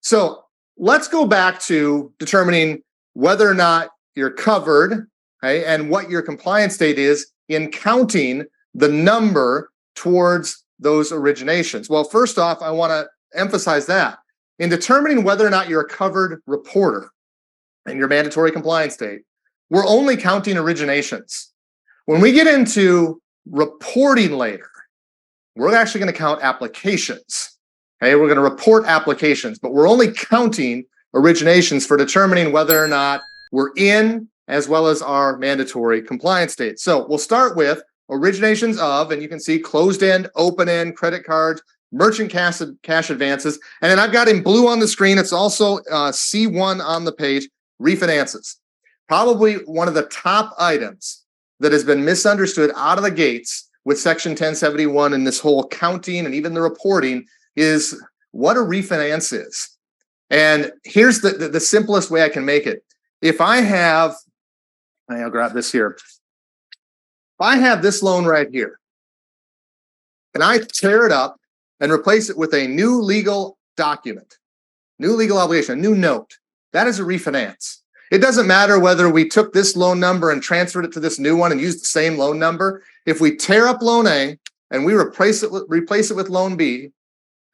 So let's go back to determining whether or not you're covered, okay, and what your compliance date is in counting the number towards those originations. Well, first off, I want to emphasize that in determining whether or not you're a covered reporter in your mandatory compliance date, we're only counting originations. When we get into reporting later, we're actually going to count applications. Okay, we're going to report applications, but we're only counting originations for determining whether or not we're in as well as our mandatory compliance date. So we'll start with originations of, and you can see closed end, open end, credit cards, merchant cash advances. And then I've got in blue on the screen, it's also C1 on the page, refinances. Probably one of the top items that has been misunderstood out of the gates with Section 1071 and this whole counting and even the reporting is what a refinance is. And here's the simplest way I can make it. If I have, I'll grab this here. If I have this loan right here, and I tear it up and replace it with a new legal document, new legal obligation, a new note, that is a refinance. It doesn't matter whether we took this loan number and transferred it to this new one and used the same loan number. If we tear up loan A and we replace it with loan B,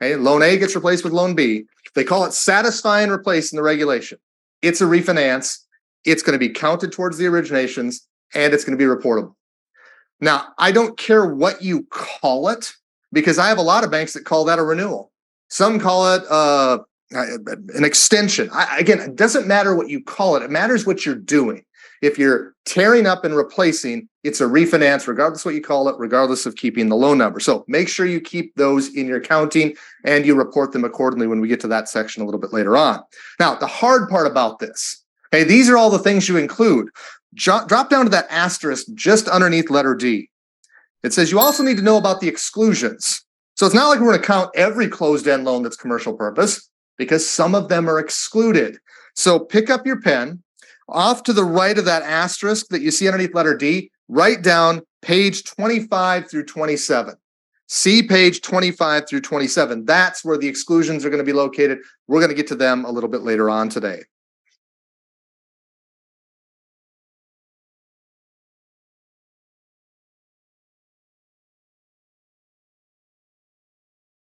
okay, loan A gets replaced with loan B, they call it satisfy and replace in the regulation. It's a refinance. It's going to be counted towards the originations and it's going to be reportable. Now, I don't care what you call it because I have a lot of banks that call that a renewal. Some call it an extension. Again, it doesn't matter what you call it. It matters what you're doing. If you're tearing up and replacing, it's a refinance, regardless of what you call it, regardless of keeping the loan number. So make sure you keep those in your counting and you report them accordingly when we get to that section a little bit later on. Now, the hard part about this, okay, these are all the things you include. Drop down to that asterisk just underneath letter D. It says you also need to know about the exclusions. So it's not like we're going to count every closed-end loan that's commercial purpose because some of them are excluded. So pick up your pen. Off to the right of that asterisk that you see underneath letter D, write down page 25 through 27. See page 25 through 27. That's where the exclusions are going to be located. We're going to get to them a little bit later on today.